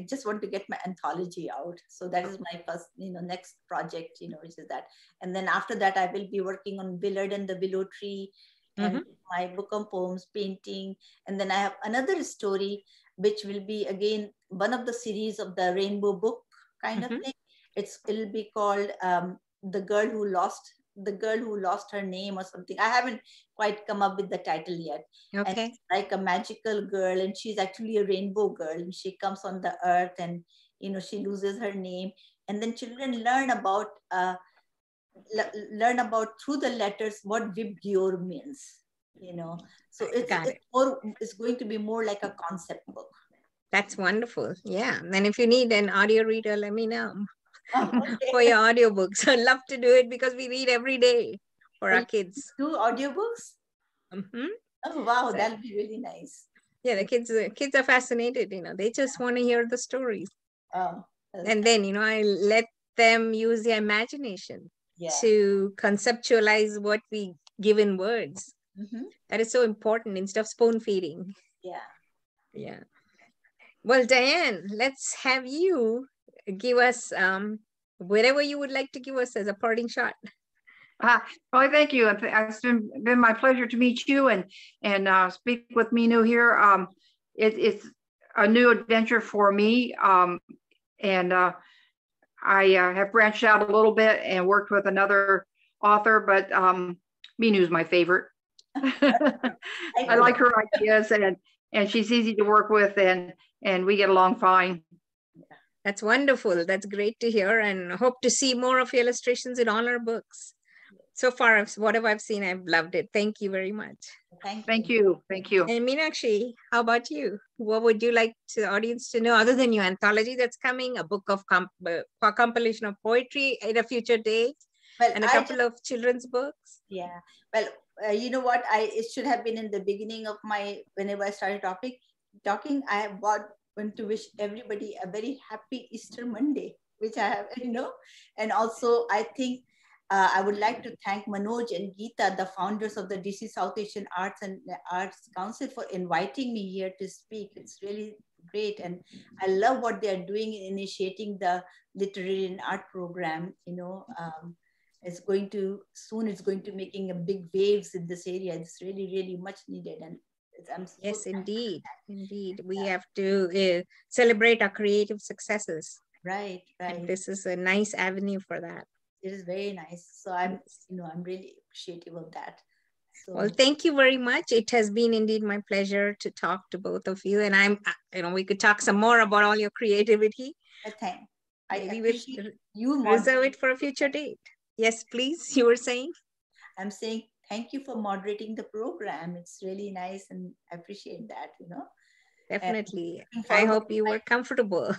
just want to get my anthology out. So that is my first, next project, which is that. And then after that, I will be working on Willard and the Willow Tree, and my book on poems, painting. And then I have another story, which will be again one of the series of the Rainbow Book kind of thing. It'll be called The Girl Who Lost Her Name or something. I haven't quite come up with the title yet. Okay. And it's like a magical girl, and she's actually a rainbow girl, and she comes on the earth, and she loses her name, and then children learn about through the letters what Vibgyor means. So it's going to be more like a concept book. That's wonderful. Yeah. And if you need an audio reader, let me know. Okay. For your audiobooks. I'd love to do it because we read every day for our kids. Do audiobooks? Oh, wow. That'll be really nice. Yeah, the kids are fascinated, they just want to hear the stories. Oh, and then, I let them use their imagination to conceptualize what we give in words. That is so important instead of spoon feeding. Yeah. Well, Diane, let's have you give us whatever you would like to give us as a parting shot. Well, thank you. It's been my pleasure to meet you and speak with Meenu here. It's a new adventure for me, and I have branched out a little bit and worked with another author, but Meenu's my favorite. I like her ideas, and she's easy to work with, and we get along fine. That's wonderful. That's great to hear, and hope to see more of your illustrations in all our books. So far, whatever I've seen, I've loved it. Thank you very much. Thank you. And Meenakshi, how about you? What would you like the audience to know other than your anthology that's coming, a book of compilation of poetry at a future date, and a couple of children's books? Yeah. Well, you know what? It should have been in the beginning of whenever I started talking, I want to wish everybody a very happy Easter Monday, which I have, and also I think I would like to thank Manoj and Geeta, the founders of the DC South Asian Arts and Arts Council, for inviting me here to speak. It's really great. And I love what they're doing in initiating the literary and art program. It's going to making a big waves in this area. It's really, really much needed. And yes, indeed. We have to celebrate our creative successes. Right. And this is a nice avenue for that. It is very nice. So I'm really appreciative of that. So, well, thank you very much. It has been indeed my pleasure to talk to both of you. And we could talk some more about all your creativity. Thanks. Maybe we'll reserve it for a future date. Yes, please. You were saying? I'm saying thank you for moderating the program. It's really nice, and I appreciate that. Definitely. I hope you were comfortable.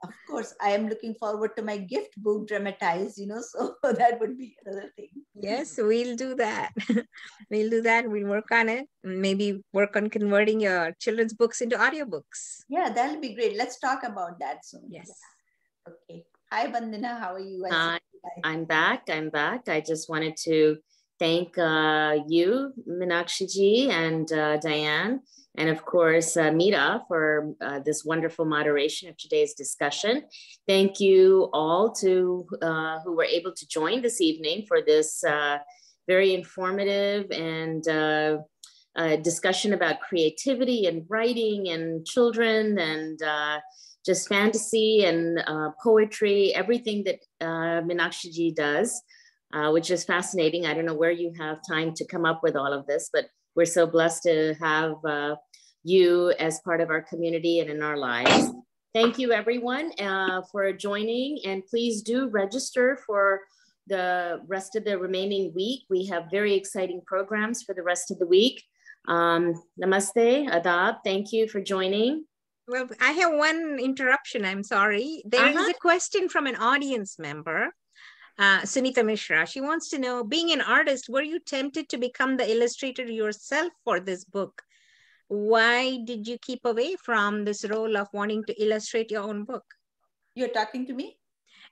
Of course, I am looking forward to my gift book dramatized, so that would be another thing. Yes, we'll do that. We'll work on it. Maybe work on converting your children's books into audiobooks. Yeah, that'll be great. Let's talk about that soon. Yes. Yeah. Okay. Hi, Vandana. How are you? I'm back. I just wanted to thank you, Meenakshi ji and Diane, and of course, Meera for this wonderful moderation of today's discussion. Thank you all to who were able to join this evening for this very informative and discussion about creativity and writing and children and just fantasy and poetry, everything that Meenakshi ji does, which is fascinating. I don't know where you have time to come up with all of this, but we're so blessed to have you as part of our community and in our lives. Thank you everyone for joining, and please do register for the rest of the remaining week. We have very exciting programs for the rest of the week. Namaste, Adab, thank you for joining. Well, I have one interruption. I'm sorry. There is a question from an audience member, Sunita Mishra. She wants to know, being an artist, were you tempted to become the illustrator yourself for this book? Why did you keep away from this role of wanting to illustrate your own book? You're talking to me?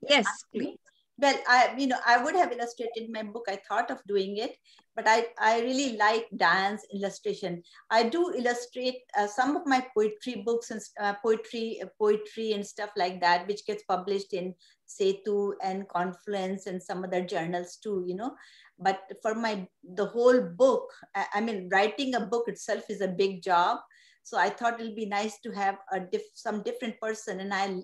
Yes, please. Well, I would have illustrated my book. I thought of doing it, but I really like Diane's illustration. I do illustrate some of my poetry books and poetry and stuff like that, which gets published in Setu and Confluence and some other journals too, you know. But for the whole book, I mean, writing a book itself is a big job. So I thought it'll be nice to have some different person. And I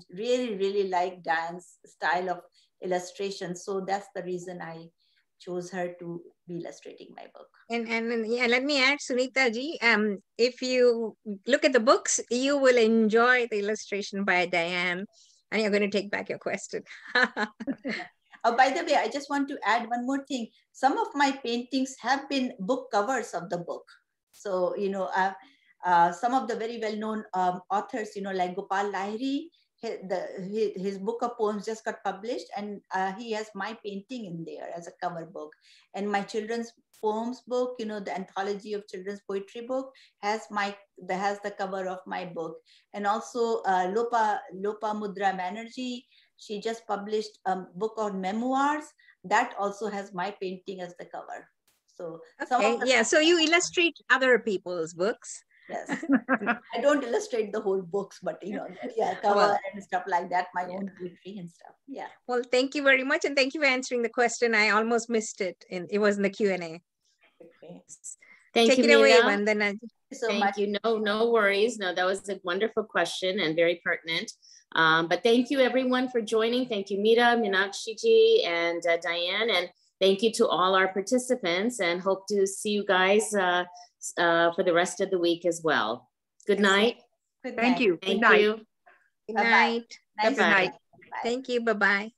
really, really like Diane's style of illustration. So that's the reason I chose her to be illustrating my book. And yeah, let me add, Sunita ji, if you look at the books, you will enjoy the illustration by Diane, and you're going to take back your question. Oh, by the way, I just want to add one more thing. Some of my paintings have been book covers of the book. So, you know, some of the very well-known authors, you know, like Gopal Lahiri, his book of poems just got published, and he has my painting in there as a cover book. And my children's poems book, you know, the anthology of children's poetry book has the cover of my book. And also Lopa Mudra Banerjee, she just published a book on memoirs that also has my painting as the cover. So okay, so you illustrate other people's books. Yes, I don't illustrate the whole books, but you know, yeah, cover and stuff like that, my own poetry and stuff. Yeah. Well, thank you very much, and thank you for answering the question. I almost missed it, and it was in the Q&A. Okay. Take it away, Vandana. Thank you. No worries. No, that was a wonderful question and very pertinent. But thank you everyone for joining. Thank you, Meera, Meenakshi ji, and Diane, and thank you to all our participants, and hope to see you guys for the rest of the week as well. Good night. Good night. Thank you. Thank Good night. you. Good night. Bye-bye. Good night. Thank you. Bye-bye.